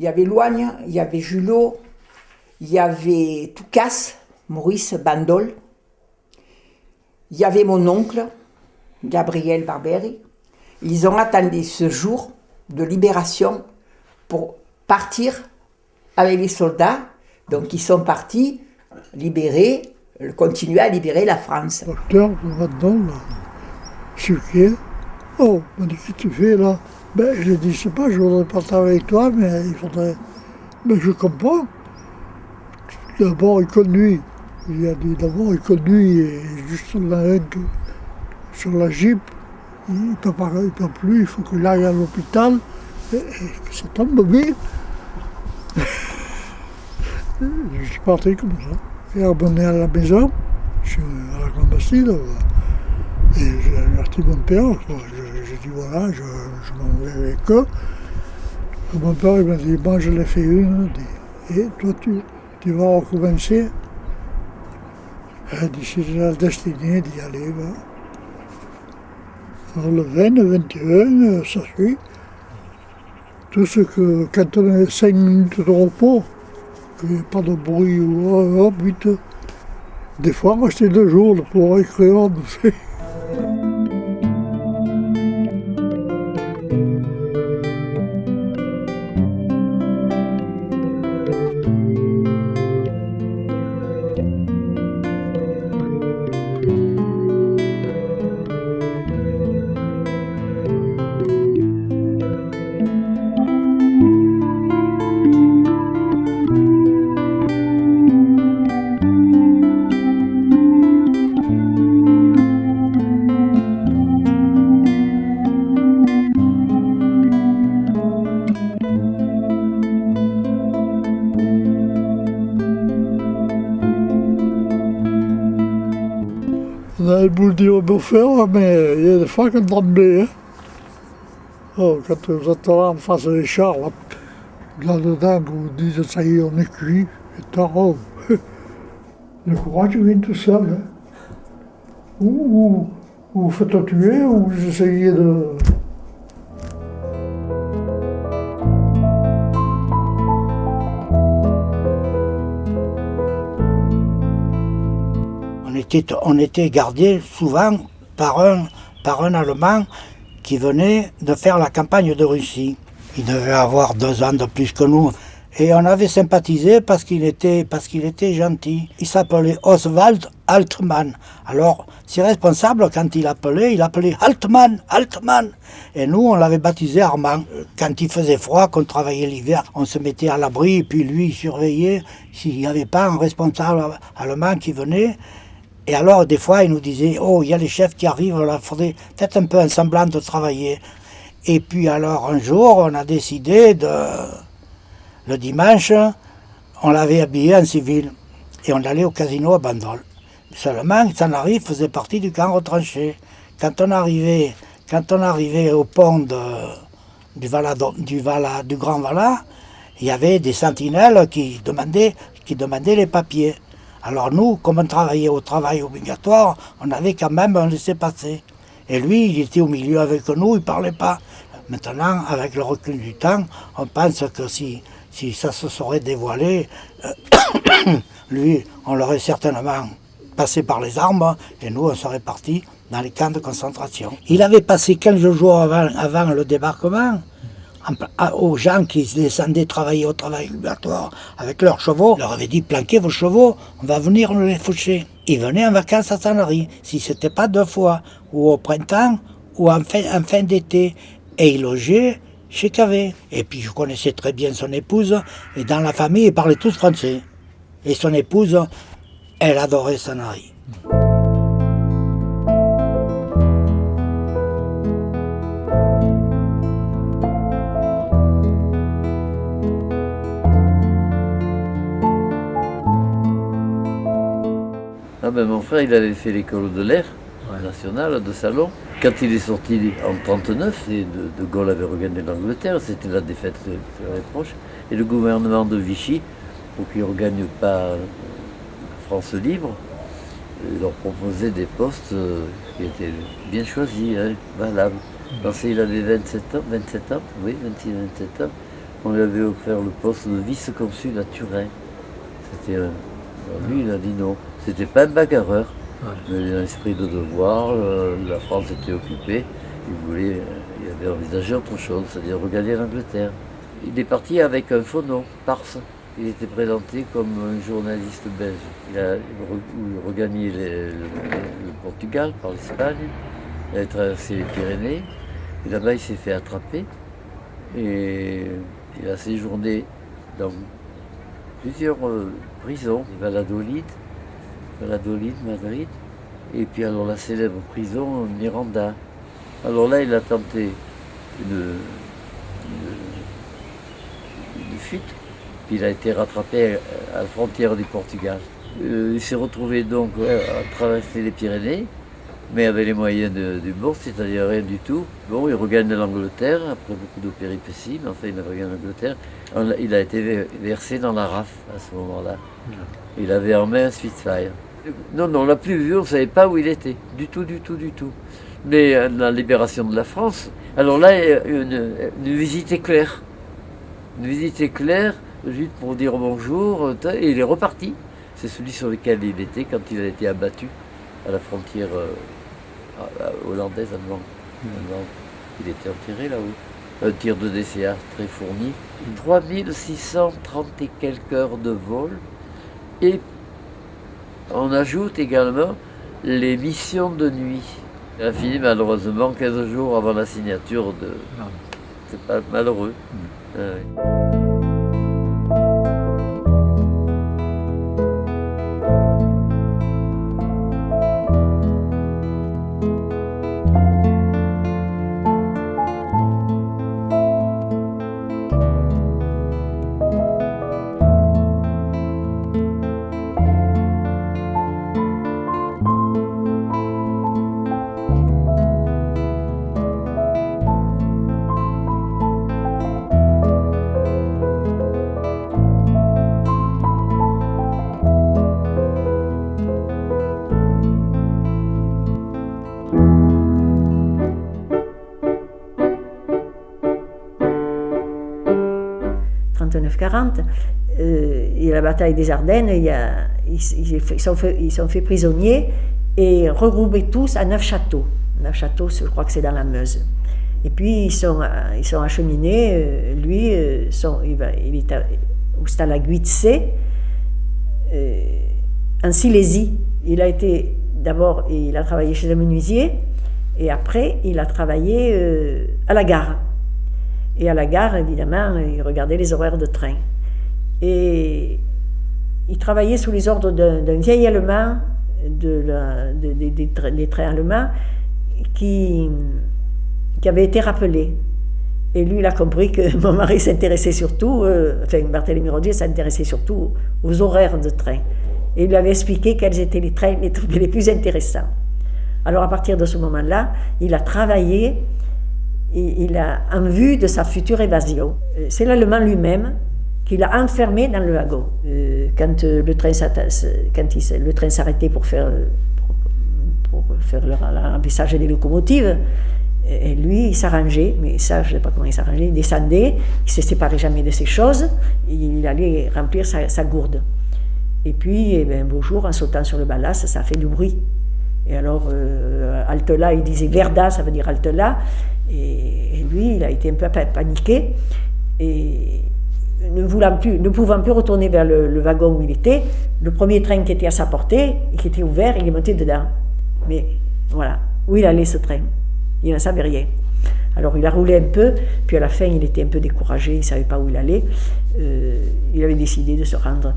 Il y avait Loigne, il y avait Julot, il y avait Toucasse, Maurice Bandol. Il y avait mon oncle, Gabriel Barberi. Ils ont attendu ce jour de libération pour partir avec les soldats. Donc ils sont partis libérer, continuer à libérer la France. Docteur Bandol, Suquier. Oh, on dit, qu'est-ce que tu fais là? Ben, je dis, je sais pas, je voudrais partir avec toi, mais il faudrait. Mais je comprends. D'abord, il conduit. Il a dit, d'abord, il conduit, et juste sur la Jeep, il peut plus, il faut qu'il aille à l'hôpital, et que ça tombe bien. Je suis parti comme ça. Et abonné à la maison, je suis à la Grande Bastille, et j'ai averti mon père, j'ai dit voilà, je m'en vais avec eux. Et mon père il m'a dit, moi je l'ai fait une, et toi tu vas recommencer. Il dit, c'est la destinée d'y aller. Ben. Alors le 20, le 21, ça suit. Tout ce que, quand on a 5 minutes de repos, qu'il n'y a pas de bruit, hop, vite. Des fois, on restait 2 jours pour écrire. On a le boule au beau-frère, mais il y a des fois qu'on tremblait. Hein. Oh, quand vous êtes là en face des chars, là-dedans, vous dites ça y est, on est cuit, et tard, oh. Le courage vient tout seul. Hein. Ou vous faites tuer, ou vous essayez de. On était gardés souvent par un Allemand qui venait de faire la campagne de Russie. Il devait avoir 2 ans de plus que nous. Et on avait sympathisé parce qu'il était gentil. Il s'appelait Oswald Altmann. Alors, ses responsables, quand il appelait Altmann, Altmann. Et nous, on l'avait baptisé Armand. Quand il faisait froid, qu'on travaillait l'hiver, on se mettait à l'abri, et puis lui, il surveillait s'il n'y avait pas un responsable allemand qui venait. Et alors, des fois, il nous disait, oh, il y a les chefs qui arrivent, il faudrait peut-être un peu un semblant de travailler. Et puis alors, un jour, on a décidé le dimanche, on l'avait habillé en civil. Et on allait au casino à Bandol. Seulement, Sanary faisait partie du camp retranché. Quand on arrivait au pont du Grand Valat, il y avait des sentinelles qui demandaient les papiers. Alors nous, comme on travaillait au travail obligatoire, on avait quand même un laissez-passer. Et lui, il était au milieu avec nous, il ne parlait pas. Maintenant, avec le recul du temps, on pense que si ça se serait dévoilé, lui, on l'aurait certainement passé par les armes, et nous, on serait partis dans les camps de concentration. Il avait passé 15 jours avant le débarquement, aux gens qui descendaient travailler au travail obligatoire avec leurs chevaux, leur avait dit planquez vos chevaux, on va venir nous les faucher. Ils venaient en vacances à Sanary, si c'était pas 2 fois, ou au printemps, ou en fin d'été, et ils logeaient chez Cavé. Et puis je connaissais très bien son épouse, et dans la famille, ils parlaient tous français. Et son épouse, elle adorait Sanary. Ah ben mon frère, il avait fait l'école de l'air nationale de Salon. Quand il est sorti en 1939, et de Gaulle avait regagné l'Angleterre, c'était la défaite très proche. Et le gouvernement de Vichy, pour qu'il ne regagne pas France libre, leur proposait des postes qui étaient bien choisis, hein, valables. Quand il avait 27 ans, oui, 26-27 ans, On lui avait offert le poste de vice-consul à Turin. Alors lui, il a dit non. C'était pas un bagarreur, mais il a un esprit de devoir. La France était occupée. Il avait envisagé autre chose, c'est-à-dire regagner l'Angleterre. Il est parti avec un faux nom, Pars. Il était présenté comme un journaliste belge. Il a regagné le Portugal par l'Espagne. Il a traversé les Pyrénées. Et là-bas, il s'est fait attraper. Et il a séjourné dans plusieurs prisons. Valladolid, Madrid. Et puis alors la célèbre prison Miranda. Alors là, il a tenté une fuite. Puis il a été rattrapé à la frontière du Portugal. Il s'est retrouvé donc à traverser les Pyrénées, mais avec les moyens du bord, c'est-à-dire rien du tout. Bon, il regagne l'Angleterre, après beaucoup de péripéties, mais enfin il regagne l'Angleterre. Il a été versé dans la RAF à ce moment-là. Il avait en main un Spitfire. Non, on ne l'a plus vu, on ne savait pas où il était, du tout. Mais la libération de la France, alors là, une visite éclair. Une visite éclair, juste pour dire bonjour, et il est reparti. C'est celui sur lequel il était quand il a été abattu à la frontière hollandaise, allemande. Il était enterré là-haut. Un tir de DCA très fourni. 3630 et quelques heures de vol. Et on ajoute également les missions de nuit. Il a fini malheureusement 15 jours avant la signature de... C'est pas malheureux. Ouais. 39-40, il y a la bataille des Ardennes, ils sont fait prisonniers et regroupés tous à Neufchâteau. Neufchâteau, je crois que c'est dans la Meuse. Et puis ils sont acheminés, lui, il est au stade à Guitzé, en Silésie. D'abord, il a travaillé chez un menuisier, et après, il a travaillé à la gare. Et à la gare, évidemment, il regardait les horaires de train. Et il travaillait sous les ordres d'un vieil Allemand, des trains allemands, qui avait été rappelé. Et lui, il a compris que mon mari s'intéressait surtout, Barthélemy Rodier s'intéressait surtout aux horaires de train. Et il lui avait expliqué quels étaient les trains les plus intéressants. Alors, à partir de ce moment-là, il a travaillé, et il a en vue de sa future évasion. C'est l'Allemand lui-même qui l'a enfermé dans le wagon. Quand le train s'arrêtait pour faire le remplissage des locomotives, et lui, il s'arrangeait, mais ça, je ne sais pas comment il s'arrangeait, il descendait, il ne se séparait jamais de ses choses, il allait remplir sa gourde. Et puis, un beau jour, en sautant sur le ballast, ça a fait du bruit. Et alors, halte là, il disait Verda, ça veut dire halte là, et lui, il a été un peu paniqué, et ne pouvant plus retourner vers le wagon où il était, le premier train qui était à sa portée, qui était ouvert, il est monté dedans. Mais voilà, où il allait ce train? Il n'en savait rien. Alors il a roulé un peu, puis à la fin il était un peu découragé, il ne savait pas où il allait. Il avait décidé de se rendre.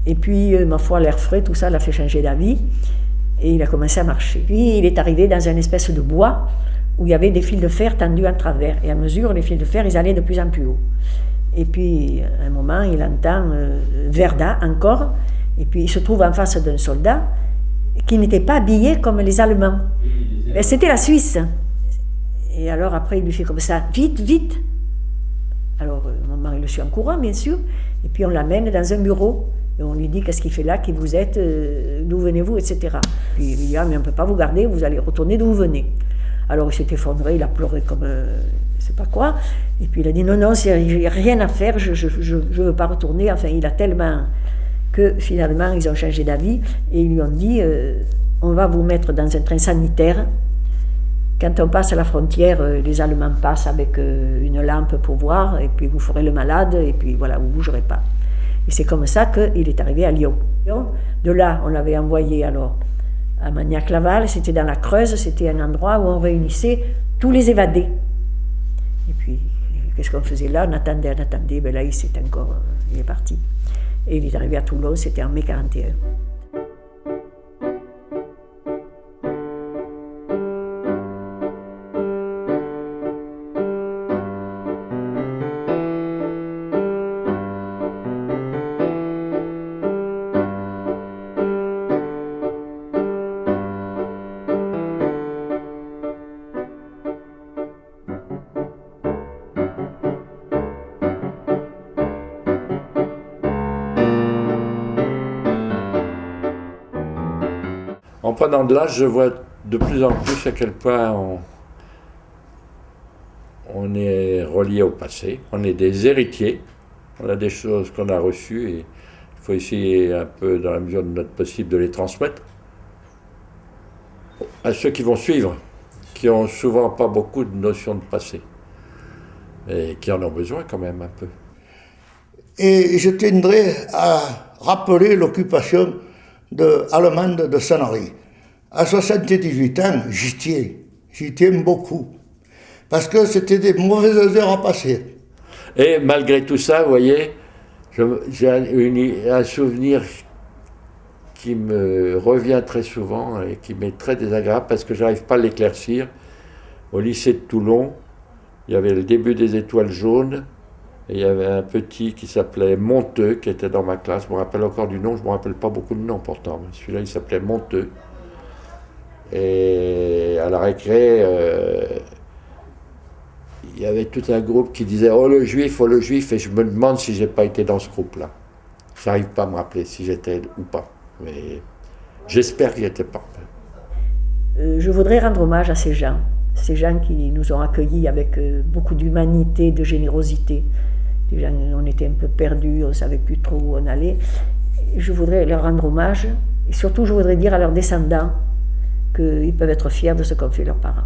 Et puis, ma foi, l'air frais, tout ça l'a fait changer d'avis, et il a commencé à marcher. Puis il est arrivé dans une espèce de bois où il y avait des fils de fer tendus en travers, et à mesure, les fils de fer, ils allaient de plus en plus haut. Et puis, à un moment, il entend Verda encore, et puis il se trouve en face d'un soldat qui n'était pas habillé comme les Allemands. C'était la Suisse. Et alors après, il lui fait comme ça, vite, vite. Alors, mon mari le suit en courant, bien sûr, et puis on l'amène dans un bureau, et on lui dit, qu'est-ce qu'il fait là, qui vous êtes, d'où venez-vous, etc. Puis il lui dit, ah, mais on ne peut pas vous garder, vous allez retourner d'où vous venez. Alors il s'est effondré, il a pleuré comme je sais pas quoi. Et puis il a dit non, il n'y a rien à faire, je ne veux pas retourner. Enfin, il a tellement que finalement ils ont changé d'avis et ils lui ont dit on va vous mettre dans un train sanitaire. Quand on passe à la frontière, les Allemands passent avec une lampe pour voir, et puis vous ferez le malade, et puis voilà, vous ne bougerez pas. Et c'est comme ça qu'il est arrivé à Lyon. De là, on l'avait envoyé alors à Magnac-Laval, c'était dans la Creuse, c'était un endroit où on réunissait tous les évadés. Et puis, qu'est-ce qu'on faisait là? On attendait, ben là, il est parti. Et il est arrivé à Toulon, c'était en mai 41. En prenant de l'âge, je vois de plus en plus à quel point on est relié au passé, on est des héritiers, on a des choses qu'on a reçues et il faut essayer un peu, dans la mesure de notre possible, de les transmettre à ceux qui vont suivre, qui ont souvent pas beaucoup de notions de passé et qui en ont besoin quand même un peu. Et je tiendrai à rappeler l'occupation allemande de Sanary. À 78 ans, j'y tiens beaucoup. Parce que c'était des mauvaises heures à passer. Et malgré tout ça, vous voyez, j'ai un souvenir qui me revient très souvent et qui m'est très désagréable parce que je n'arrive pas à l'éclaircir. Au lycée de Toulon, il y avait le début des étoiles jaunes et il y avait un petit qui s'appelait Monteux qui était dans ma classe. Je me rappelle encore du nom, je ne me rappelle pas beaucoup de noms pourtant, mais celui-là il s'appelait Monteux. Et à la récré, il y avait tout un groupe qui disait « Oh le juif, et je me demande si j'ai pas été dans ce groupe-là. Je n'arrive pas à me rappeler si j'étais ou pas, mais j'espère que j'y étais pas. Je voudrais rendre hommage à ces gens qui nous ont accueillis avec beaucoup d'humanité, de générosité. Des gens, on était un peu perdus, on ne savait plus trop où on allait. Je voudrais leur rendre hommage et surtout je voudrais dire à leurs descendants qu'ils peuvent être fiers de ce qu'ont fait leurs parents.